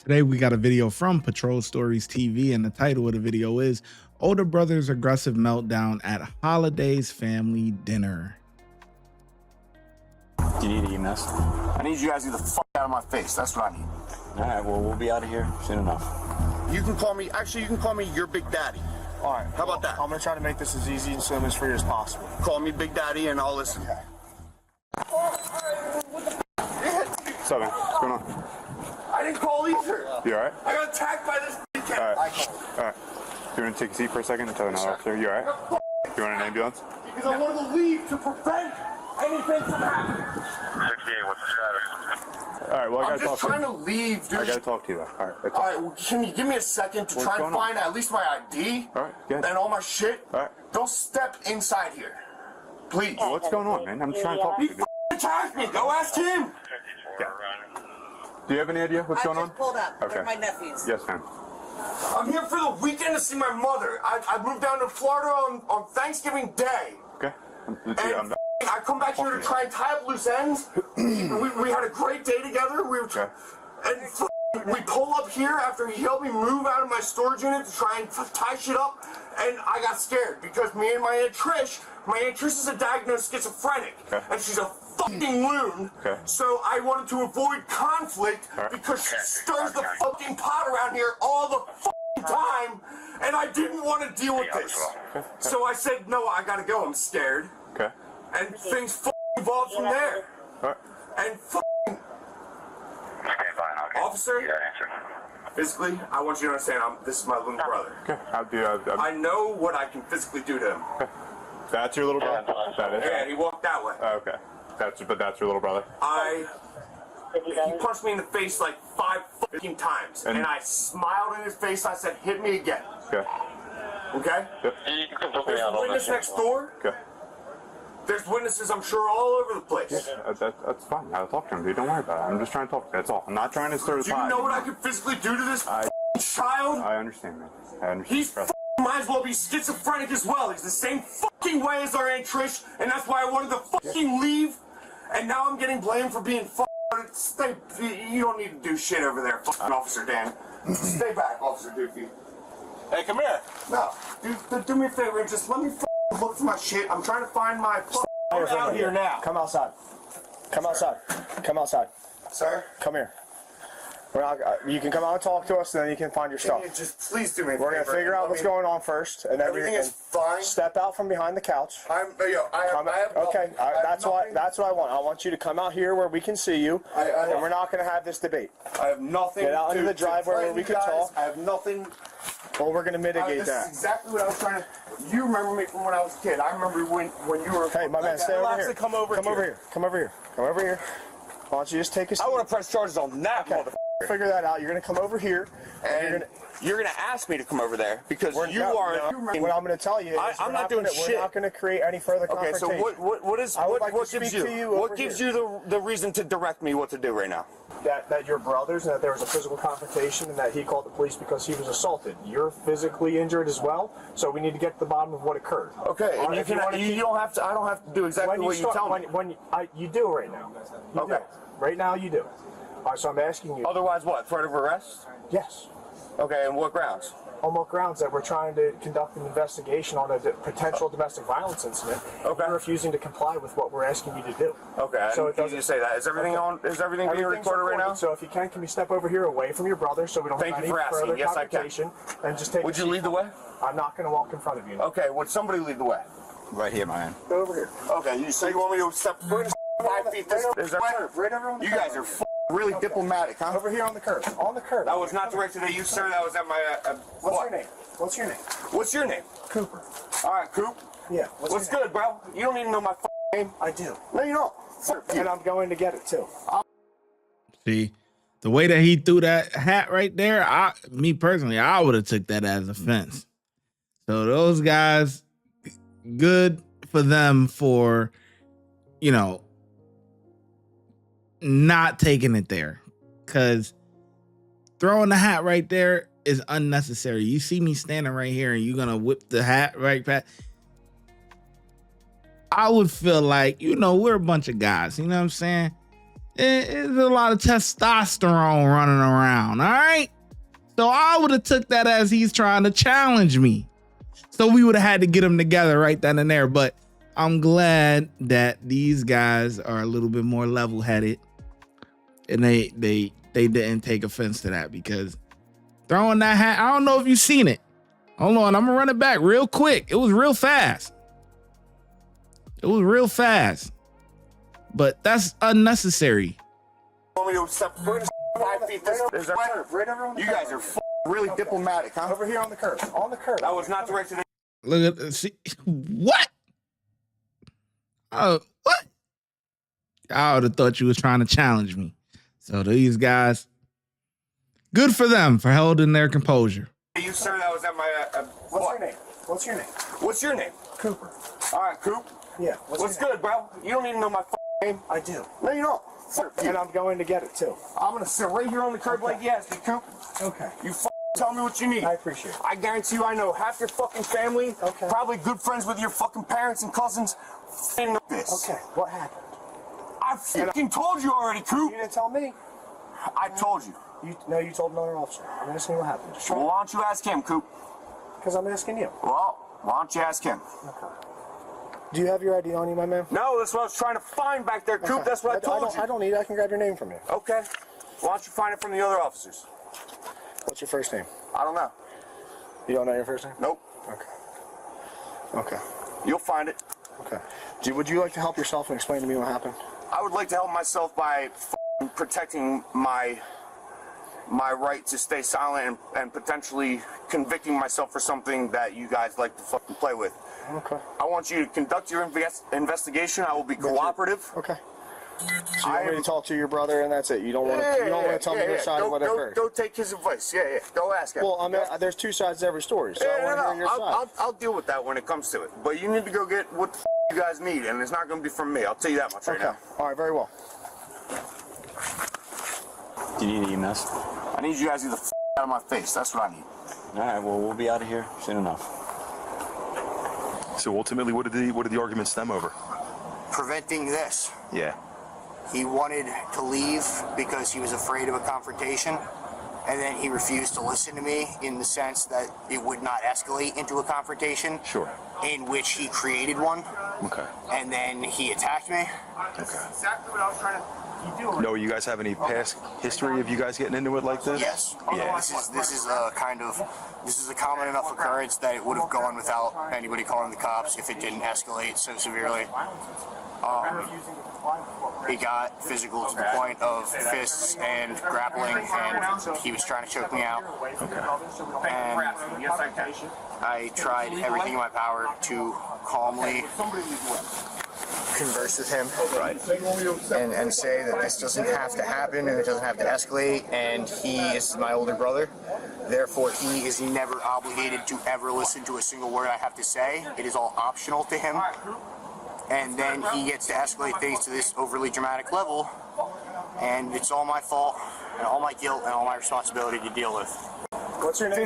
Today we got a video from Patrol Stories TV, and the title of the video is Older Brother's Aggressive Meltdown at Holiday's Family Dinner. Do you need EMS? I need you guys to get the fuck out of my face. That's what I need. All right, well, we'll be out of here soon enough. You can call me, actually, you can call me your Big Daddy. All right. How about that? I'm going to try to make this as easy and seamless for you as possible. Call me Big Daddy and I'll listen. Okay. What's up, man? What's going on? I didn't call either. You all right? I got attacked by this cat. All right. I called. All right. Do you want to take a seat for a second and tell another officer? You all right? You want an ambulance? Because I wanted to leave to prevent anything from happening. 68, what's the status? All right, well, I I'm got to talk just to trying you. to leave, dude. I got to talk to you, though. All right. That's All right, well, can you give me a second to What's try and going on? find at least my ID All right, good. and all my shit? All right. Don't step inside here. Please. What's going on, man? I'm just trying to talk to He you, dude. attacked me. Go ask him. 54, Do you have any idea what's going I on? just pulled up. Okay. They're my nephews. Yes, ma'am. I'm here for the weekend to see my mother. I moved down to Florida on Thanksgiving Day. Okay. And I come back here to try and tie up loose ends. we had a great day together. We were Okay. and we pull up here after he helped me move out of my storage unit to try and tie shit up. And I got scared because me and my Aunt Trish is a diagnosed schizophrenic. Okay. And she's a fucking loon. Okay. So I wanted to avoid conflict All right. because she stirs the fucking pot around here all the fucking time. And I didn't want to deal with this. So I said, no, I gotta go. I'm scared. Okay. And things fucking evolved from there. All right. And fucking Okay, fine, okay. Officer? You got an answer. physically, I want you to understand, this is my little brother. Okay. I know what I can physically do to him. That's your little brother? That is? Yeah, he walked that way. Okay. But that's your little brother? He punched me in the face like 5 fucking times. And I smiled in his face. I said, hit me again. Okay. Okay? Yep. You can put There's me out a on witness this. next door. Okay. There's witnesses, I'm sure, all over the place. That's fine. I'll talk to him, dude. Don't worry about it. I'm just trying to talk to you. That's all. I'm not trying to stir the Do you pot. know what I can physically do to this fucking child? I understand, man. I understand. He's might as well be schizophrenic as well. He's the same fucking way as our Aunt Trish, and that's why I wanted to fucking leave. And now I'm getting blamed for being Stay. You don't need to do shit over there, fucking Officer Dan. Stay back, Officer Doofy. Hey, come here. No, dude, do me a favor and just let me look for my shit. I'm trying to find my. I'm out here now. Come outside. Come outside. Come outside. Sir? Come here. We're not, you can come out and talk to us, and then you can find your stuff. Can you just please do me a favor? We're gonna figure out what's going on first, and then Everything is fine. Step out from behind the couch. I have Okay, that's what I want. I want you to come out here where we can see you, and we're not gonna have this debate. I have nothing. Get out into the driveway where we can talk. I have nothing. Well, we're gonna mitigate This that. is exactly what I was trying to. You remember me from when I was a kid. I remember when you were. Hey, my man, stay over here. Come over here. Come over here. Come over here. Come over here. Why don't you just take a seat? I want to press charges on that motherfucker. Figure that out. You're gonna come over here, And you're gonna ask me to come over there because what I'm gonna tell you is I'm not doing shit. We're not gonna create any further Okay, so confrontation. what gives you the reason to direct me what to do right now? That you're brothers and that there was a physical confrontation and that he called the police because he was assaulted. You're physically injured as well, so we need to get to the bottom of what occurred. Okay, and you don't have to. I don't have to do exactly what you tell me. You do right now. You Okay. do. Right now you do. All right, so I'm asking you. Otherwise, what? Threat of arrest? Yes. Okay, and what grounds? On what grounds that we're trying to conduct an investigation on a potential domestic violence incident. Okay. You're refusing to comply with what we're asking you to do. Okay, So it you doesn't just say that. Is everything on? Is everything being Everything's recorded right now? So if you can we step over here away from your brother so we don't Thank have you any for asking. further Yes, I can. confrontation and just take Would a you seat. lead the way? I'm not going to walk in front of you. Okay, would somebody lead the way? Right here, man. Go over here. Okay, so you want me to step 5 feet this way? Right over on the You curb. guys are really diplomatic, huh? Over here on the curb. On the curb. That was not directed at you, sir. That was at my. What's your name? What's your name? What's your name? Cooper. All right, Coop. Yeah. What's good, bro? You don't even know my name. I do. No, you don't. And I'm going to get it too. See, the way that he threw that hat right there, me personally, I would have took that as offense. So those guys, good for them for, not taking it there, because throwing the hat right there is unnecessary. You see me standing right here and you're gonna whip the hat right past. I would feel like, we're a bunch of guys, you know what I'm saying? It's a lot of testosterone running around. All right. So I would have took that as he's trying to challenge me. So we would have had to get them together right then and there. But I'm glad that these guys are a little bit more level-headed, and they didn't take offense to that, because throwing that hat, I don't know if you've seen it. Hold on, I'm gonna run it back real quick. It was real fast. But that's unnecessary. Want me to step 5 feet this way? Right over on the You curb. guys are really diplomatic, huh? Over here on the curb. On the curb. That was not directed at Look at, see, what? Oh, what? I would have thought you was trying to challenge me. So these guys, good for them for holding their composure. you, sir. That was at my. What's your name? What's your name? Cooper. All right, Coop. Yeah. What's good, bro? You don't even know my name. I do. No, you don't. And I'm going to get it too. I'm gonna sit right here on the curb like you asked me, Coop. Okay. You tell me what you need. I appreciate it. I guarantee you I know half your fucking family. Okay. Probably good friends with your fucking parents and cousins. Know this. Okay. What happened? I fucking told you already, Coop. You didn't tell me. I told you. You told another officer. I'm asking you what happened. Just Well, why don't you ask him, Coop? because I'm asking you. Well, why don't you ask him? Okay. Do you have your ID on you, my man? No, that's what I was trying to find back there, Coop. Okay. That's what I told you. I don't need it. I can grab your name from you. Okay. Why don't you find it from the other officers? What's your first name? I don't know. You don't know your first name? Nope. Okay. You'll find it. Okay. Would you like to help yourself and explain to me what happened? I would like to help myself by protecting my right to stay silent and potentially convicting myself for something that you guys like to fucking play with. Okay. I want you to conduct your investigation. I will be cooperative. Okay. So you want me to talk to your brother and that's it? You don't want to tell me your side of what occurred? Go take his advice. Yeah. Go ask him. Well, I mean, there's two sides to every story, so I want to hear your side. I'll deal with that when it comes to it. But you need to go get what the you guys need, and it's not going to be from me. I'll tell you that much right now. All right, very well. Do you need EMS? I need you guys to get the out of my face. That's what I need. All right, well, we'll be out of here soon enough. So ultimately, what did the argument stem over? Preventing this. Yeah. He wanted to leave because he was afraid of a confrontation, and then he refused to listen to me in the sense that it would not escalate into a confrontation. Sure. In which he created one. Okay. And then he attacked me. Okay. Exactly what I was trying to do. No, you guys have any past history of you guys getting into it like this? Yes. Yeah. This is a common enough occurrence that it would have gone without anybody calling the cops if it didn't escalate so severely. It got physical to the point of fists and grappling, and he was trying to choke me out. And I tried everything in my power to calmly converse with him, and say that this doesn't have to happen and it doesn't have to escalate, and he is my older brother. Therefore, he is never obligated to ever listen to a single word I have to say. It is all optional to him. And then he gets to escalate things to this overly dramatic level, and it's all my fault, and all my guilt, and all my responsibility to deal with. What's your name?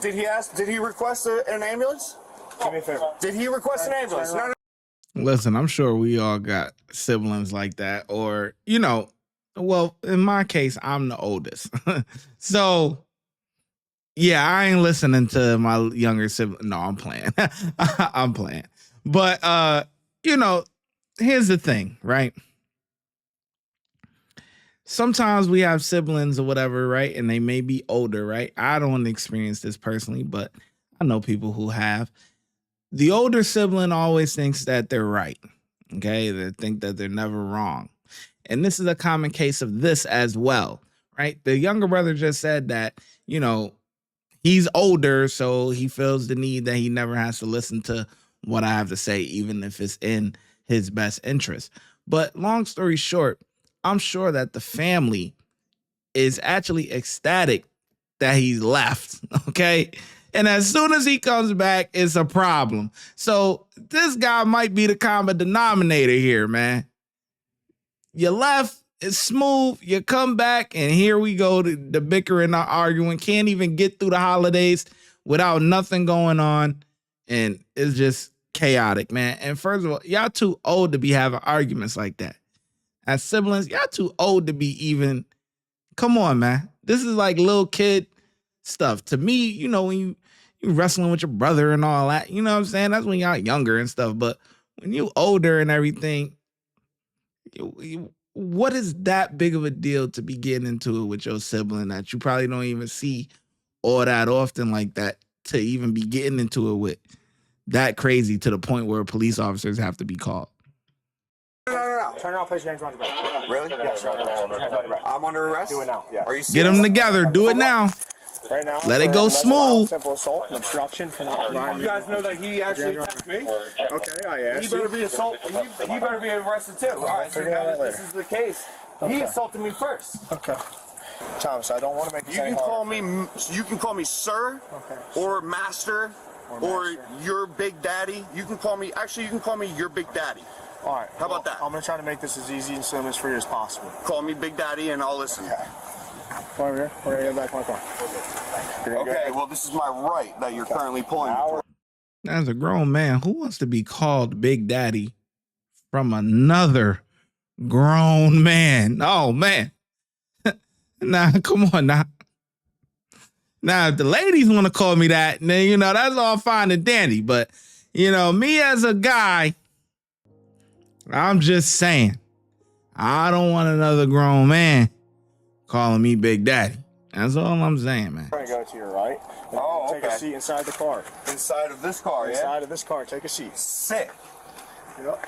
Did he request an ambulance? Do me a favor. Did he request an ambulance? No. Listen, I'm sure we all got siblings like that, or, well, in my case, I'm the oldest. So, yeah, I ain't listening to my younger sibling. No, I'm playing. I'm playing. But, here's the thing, right? Sometimes we have siblings or whatever, right? And they may be older, right? I don't experience this personally, but I know people who have. The older sibling always thinks that they're right, okay? They think that they're never wrong. And this is a common case of this as well, right? The younger brother just said that, he's older, so he feels the need that he never has to listen to what I have to say, even if it's in his best interest. But long story short, I'm sure that the family is actually ecstatic that he's left, okay? And as soon as he comes back, it's a problem. So this guy might be the common denominator here, man. You left, it's smooth, you come back, and here we go, the bickering, the arguing, can't even get through the holidays without nothing going on. And it's just chaotic, man. And first of all, y'all too old to be having arguments like that. as siblings, y'all too old to be even. Come on, man. This is like little kid stuff. To me, you know, when you wrestling with your brother and all that, you know what I'm saying? That's when y'all younger and stuff. But when you older and everything, what is that big of a deal to be getting into it with your sibling that you probably don't even see all that often like that, to even be getting into it with that crazy to the point where police officers have to be called? No. Turn around, place your hands around your back. Really? Yes, sir. I'm under arrest? Do it now, yeah. Are you Get serious? them together. Do it now. Right now, Let it for go a smooth. simple assault and obstruction. You guys know that he actually attacked me? Okay, I asked He better be assaulted. He better be arrested too. All right, so figure it out now later. this is the case. He assaulted me first. Okay. Thomas, I don't want to make this You any can harder. call me sir, Okay. or master, or master. your big daddy. You can call me your big daddy. All right. How about that? I'm going to try to make this as easy and seamless for you as possible. Call me big daddy and I'll listen. Come over here. We're going to get back to my car. Okay, well this is my right that you're currently pulling. As a grown man, who wants to be called Big Daddy from another grown man? Oh, man. Nah, come on now. Now, if the ladies want to call me that, then, you know, that's all fine and dandy. But, you know, me as a guy, I'm just saying, I don't want another grown man calling me Big Daddy. That's all I'm saying, man. We're going to go to your right. Oh, Take a seat inside the car. Inside of this car, Inside of this car. Take a seat. Sick. Yep.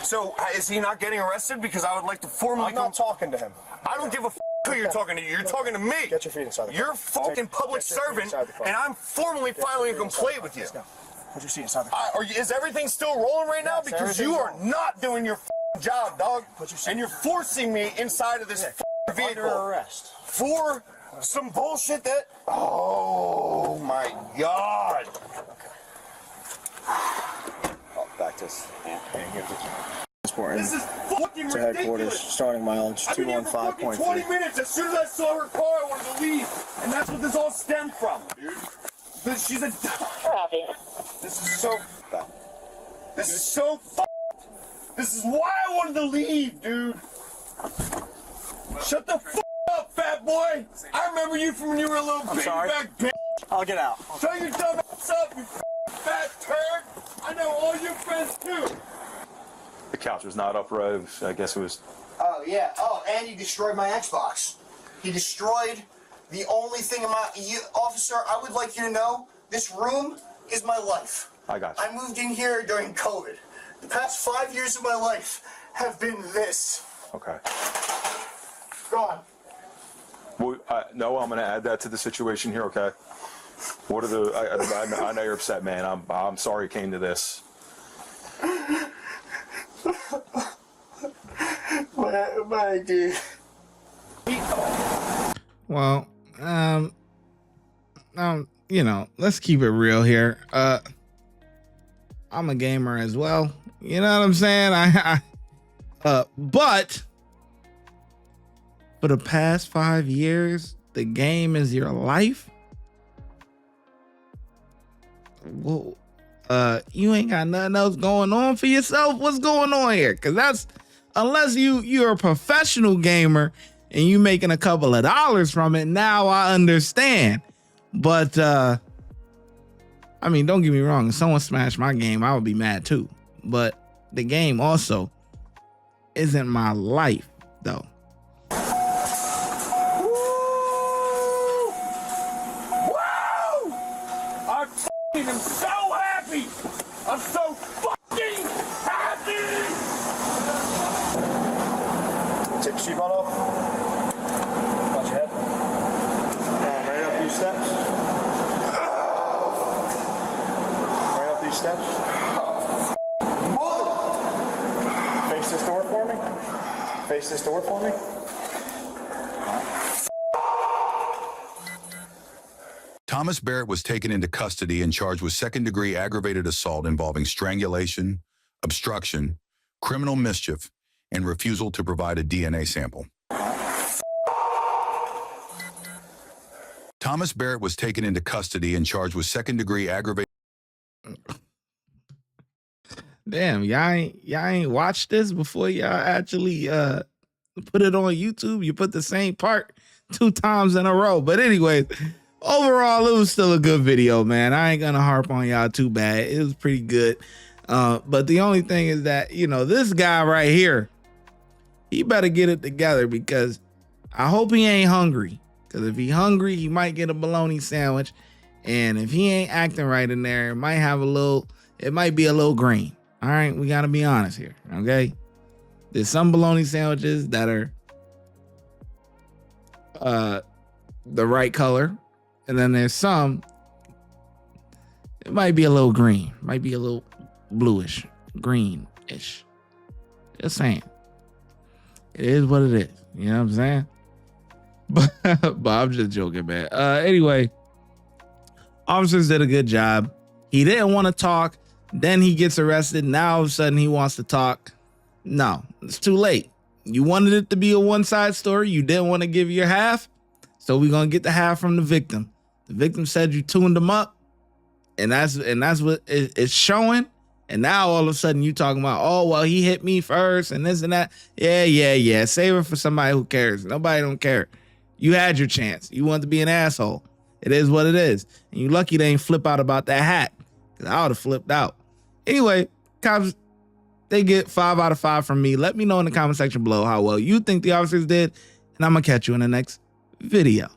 So, is he not getting arrested? Because I would like to formally I'm not talking to him. I don't give a who you're talking to. You're talking to me. Get your feet inside the car. You're a fucking public Get your feet servant, inside the car. and I'm formally filing a complaint with you. Let's go. Put your seat inside the car. Is everything still rolling right now? Yes, Because you everything's are rolling. not doing your job, dog. Put your seat And you're forcing me inside of this vehicle Under arrest. for some bullshit that. Oh my God. Oh, back to us. This is fucking To ridiculous. headquarters, starting mileage I've been here for fucking 20 215.3. minutes. As soon as I saw her car, I wanted to leave. And that's what this all stemmed from, dude. She's a. This is so. This is so. This is why I wanted to leave, dude. Shut the up, fat boy. I remember you from when you were a little baby sorry. back bitch. I'll get out. Shut your dumb ass up, you fat turd. I know all your friends too. The couch was not upright. I guess it was. Oh, yeah. Oh, and he destroyed my Xbox. He destroyed the only thing in my... officer, I would like you to know, this room is my life. I got you. I moved in here during COVID. The past 5 years of my life have been this. Okay. Go on. Well, no, I'm going to add that to the situation here. Okay. What are the? I know you're upset, man. I'm sorry it came to this. My dude. Well, you know, let's keep it real here. I'm a gamer as well. You know what I'm saying? But for the past 5 years, the game is your life. Well, you ain't got nothing else going on for yourself. What's going on here? Because that's, unless you're a professional gamer and you making a couple of dollars from it, now I understand. But I mean, don't get me wrong, if someone smashed my game, I would be mad too. But the game also isn't my life though. I'm so happy! I'm so fucking happy! Take your seatbelt off. Watch your head. Right up these steps. Right up these steps. Face this door for me. Face this door for me. Thomas Barrett was taken into custody and charged with second-degree aggravated assault involving strangulation, obstruction, criminal mischief, and refusal to provide a DNA sample. Thomas Barrett was taken into custody and charged with second-degree aggravated... Damn, y'all ain't watched this before y'all actually put it on YouTube. You put the same part 2 times in a row. But anyways, overall, it was still a good video, man. I ain't gonna harp on y'all too bad. It was pretty good. But the only thing is that, you know, this guy right here, he better get it together, because I hope he ain't hungry. Because if he hungry, he might get a bologna sandwich. And if he ain't acting right in there, it might be a little green. All right, we gotta be honest here, okay? There's some bologna sandwiches that are the right color, and then there's some, it might be a little green, might be a little bluish, greenish. Just saying. It is what it is. You know what I'm saying? But I'm just joking, man. Anyway, officers did a good job. He didn't want to talk. Then he gets arrested. Now all of a sudden he wants to talk. No, it's too late. You wanted it to be a one-side story. You didn't want to give your half. So we're going to get the half from the victim. The victim said you tuned him up. And that's what it's showing. And now all of a sudden you talking about, oh, well, he hit me first and this and that. Yeah. Save it for somebody who cares. Nobody don't care. You had your chance. You want to be an asshole. It is what it is. And you lucky they ain't flip out about that hat, because I would have flipped out. Anyway, cops, they get 5 out of 5 from me. Let me know in the comment section below how well you think the officers did, and I'm going to catch you in the next video.